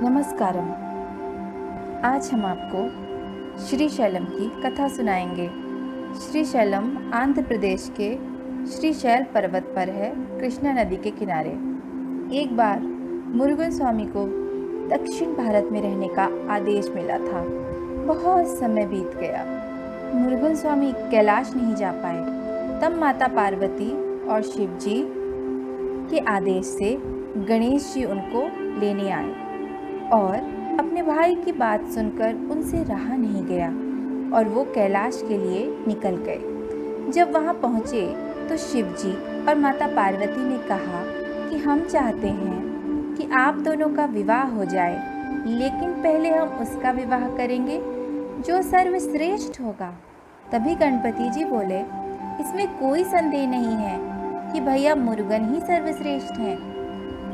नमस्कारम। आज हम आपको श्रीशैलम की कथा सुनाएंगे। श्रीशैलम आंध्र प्रदेश के श्रीशैल पर्वत पर है, कृष्णा नदी के किनारे। एक बार मुरुगन स्वामी को दक्षिण भारत में रहने का आदेश मिला था। बहुत समय बीत गया, मुरुगन स्वामी कैलाश नहीं जा पाए। तब माता पार्वती और शिव जी के आदेश से गणेश जी उनको लेने आए और अपने भाई की बात सुनकर उनसे रहा नहीं गया और वो कैलाश के लिए निकल गए। जब वहाँ पहुँचे तो शिव जी और माता पार्वती ने कहा कि हम चाहते हैं कि आप दोनों का विवाह हो जाए, लेकिन पहले हम उसका विवाह करेंगे जो सर्वश्रेष्ठ होगा। तभी गणपति जी बोले, इसमें कोई संदेह नहीं है कि भैया मुरुगन ही सर्वश्रेष्ठ हैं।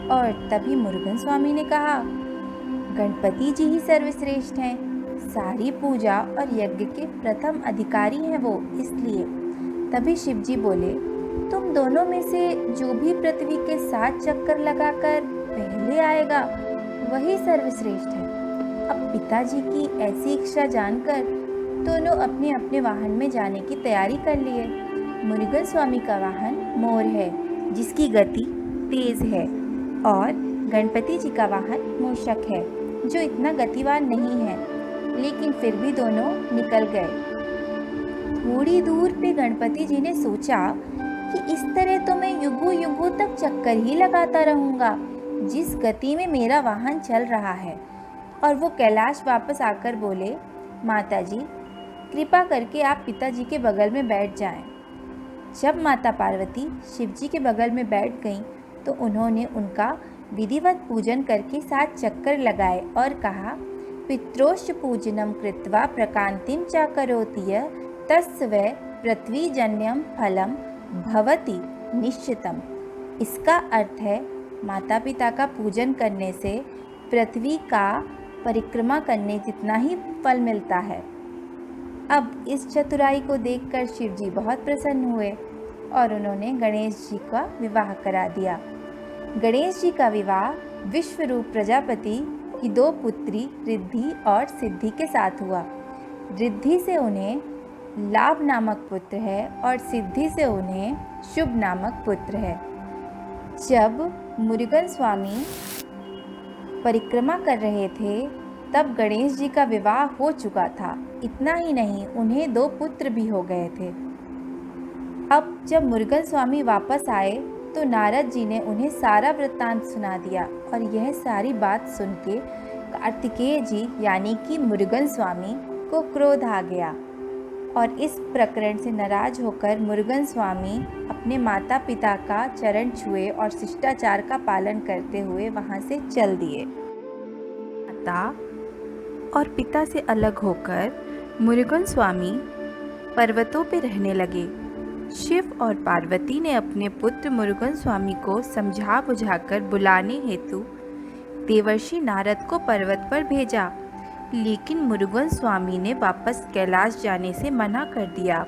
और तभी मुरुगन स्वामी ने कहा, गणपति जी ही सर्वश्रेष्ठ हैं, सारी पूजा और यज्ञ के प्रथम अधिकारी हैं वो, इसलिए। तभी शिव जी बोले, तुम दोनों में से जो भी पृथ्वी के 7 चक्कर लगाकर पहले आएगा वही सर्वश्रेष्ठ है। अब पिताजी की ऐसी इच्छा जानकर दोनों अपने अपने वाहन में जाने की तैयारी कर लिए। मुरुगन स्वामी का वाहन मोर है जिसकी गति तेज है, और गणपति जी का वाहन मूषक है जो इतना गतिवान नहीं है, लेकिन फिर भी दोनों निकल गए। थोड़ी दूर पे गणपति जी ने सोचा कि इस तरह तो मैं युगों युगों तक चक्कर ही लगाता रहूंगा जिस गति में मेरा वाहन चल रहा है। और वो कैलाश वापस आकर बोले, माता जी कृपा करके आप पिताजी के बगल में बैठ जाएं। जब माता पार्वती शिव जी के बगल में बैठ गईं तो उन्होंने उनका विधिवत पूजन करके 7 चक्कर लगाए और कहा, पित्रोश्च पूजनम कृत्वा प्रकांतिम च करोति तस्य वै पृथ्वी जन्यम फलम भवति निश्चितम। इसका अर्थ है, माता पिता का पूजन करने से पृथ्वी का परिक्रमा करने जितना ही फल मिलता है। अब इस चतुराई को देखकर शिव जी बहुत प्रसन्न हुए और उन्होंने गणेश जी का विवाह करा दिया। गणेश जी का विवाह विश्वरूप प्रजापति की 2 पुत्री रिद्धि और सिद्धि के साथ हुआ। रिद्धि से उन्हें लाभ नामक पुत्र है और सिद्धि से उन्हें शुभ नामक पुत्र है। जब मुरुगन स्वामी परिक्रमा कर रहे थे तब गणेश जी का विवाह हो चुका था। इतना ही नहीं, उन्हें 2 पुत्र भी हो गए थे। अब जब मुरुगन स्वामी वापस आए तो नारद जी ने उन्हें सारा वृत्तांत सुना दिया और यह सारी बात सुन के कार्तिकेय जी यानी कि मुरुगन स्वामी को क्रोध आ गया और इस प्रकरण से नाराज होकर मुरुगन स्वामी अपने माता पिता का चरण छुए और शिष्टाचार का पालन करते हुए वहां से चल दिए। माता और पिता से अलग होकर मुरुगन स्वामी पर्वतों पर रहने लगे। शिव और पार्वती ने अपने पुत्र मुरुगन स्वामी को समझा बुझाकर बुलाने हेतु देवर्षि नारद को पर्वत पर भेजा, लेकिन मुरुगन स्वामी ने वापस कैलाश जाने से मना कर दिया।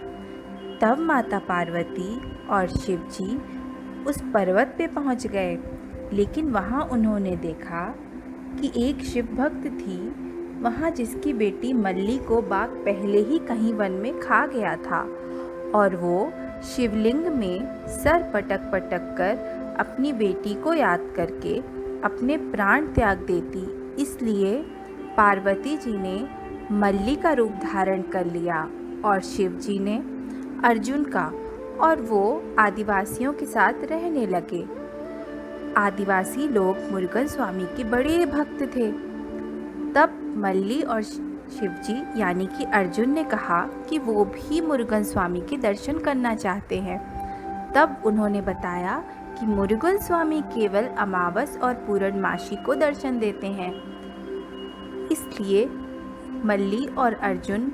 तब माता पार्वती और शिव जी उस पर्वत पे पहुंच गए, लेकिन वहां उन्होंने देखा कि एक शिव भक्त थी वहां जिसकी बेटी मल्ली को बाघ पहले ही कहीं वन में खा गया था और वो शिवलिंग में सर पटक पटक कर अपनी बेटी को याद करके अपने प्राण त्याग देती। इसलिए पार्वती जी ने मल्ली का रूप धारण कर लिया और शिव जी ने अर्जुन का, और वो आदिवासियों के साथ रहने लगे। आदिवासी लोग मुरुगन स्वामी के बड़े भक्त थे। तब मल्ली और शिव जी यानी कि अर्जुन ने कहा कि वो भी मुरुगन स्वामी के दर्शन करना चाहते हैं। तब उन्होंने बताया कि मुरुगन स्वामी केवल अमावस और पूर्णमासी को दर्शन देते हैं। इसलिए मल्ली और अर्जुन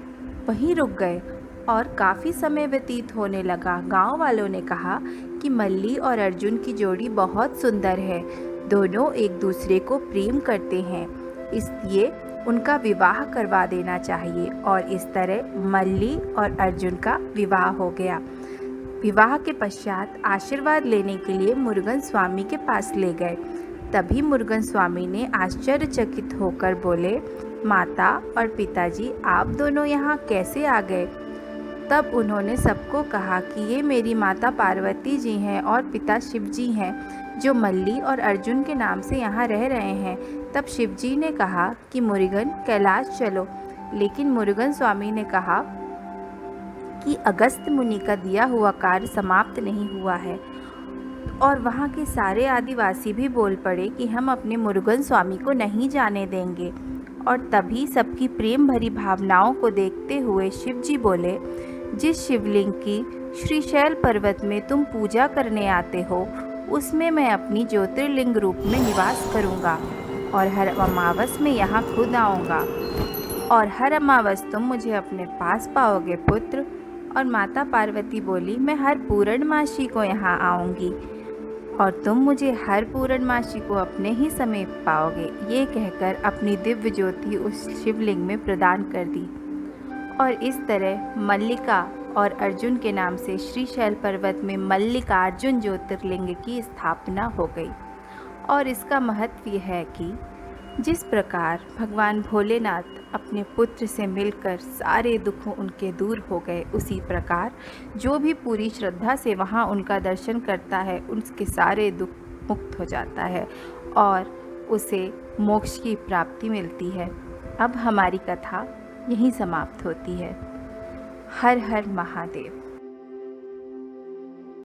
वहीं रुक गए और काफ़ी समय व्यतीत होने लगा। गांव वालों ने कहा कि मल्ली और अर्जुन की जोड़ी बहुत सुंदर है, दोनों एक दूसरे को प्रेम करते हैं, इसलिए उनका विवाह करवा देना चाहिए। और इस तरह मल्ली और अर्जुन का विवाह हो गया। विवाह के पश्चात आशीर्वाद लेने के लिए मुरुगन स्वामी के पास ले गए। तभी मुरुगन स्वामी ने आश्चर्यचकित होकर बोले, माता और पिताजी, आप दोनों यहाँ कैसे आ गए? तब उन्होंने सबको कहा कि ये मेरी माता पार्वती जी हैं और पिता शिव जी हैं, जो मल्ली और अर्जुन के नाम से यहाँ रह रहे हैं। तब शिव जी ने कहा कि मुरुगन, कैलाश चलो। लेकिन मुरुगन स्वामी ने कहा कि अगस्त्य मुनि का दिया हुआ कार्य समाप्त नहीं हुआ है। और वहाँ के सारे आदिवासी भी बोल पड़े कि हम अपने मुरुगन स्वामी को नहीं जाने देंगे। और तभी सबकी प्रेम भरी भावनाओं को देखते हुए शिव जी बोले, जिस शिवलिंग की श्रीशैल पर्वत में तुम पूजा करने आते हो, उसमें मैं अपनी ज्योतिर्लिंग रूप में निवास करूँगा और हर अमावस में यहाँ खुद आऊँगा। और हर अमावस तुम मुझे अपने पास पाओगे पुत्र। और माता पार्वती बोली, मैं हर पूर्णमासी को यहाँ आऊँगी और तुम मुझे हर पूर्णमासी को अपने ही समीप पाओगे। ये कहकर अपनी दिव्य ज्योति उस शिवलिंग में प्रदान कर दी। और इस तरह मल्लिका और अर्जुन के नाम से श्रीशैल पर्वत में मल्लिकार्जुन ज्योतिर्लिंग की स्थापना हो गई। और इसका महत्व यह है कि जिस प्रकार भगवान भोलेनाथ अपने पुत्र से मिलकर सारे दुख उनके दूर हो गए, उसी प्रकार जो भी पूरी श्रद्धा से वहाँ उनका दर्शन करता है, उसके सारे दुख मुक्त हो जाता है और उसे मोक्ष की प्राप्ति मिलती है। अब हमारी कथा यहीं समाप्त होती है। हर हर महादेव।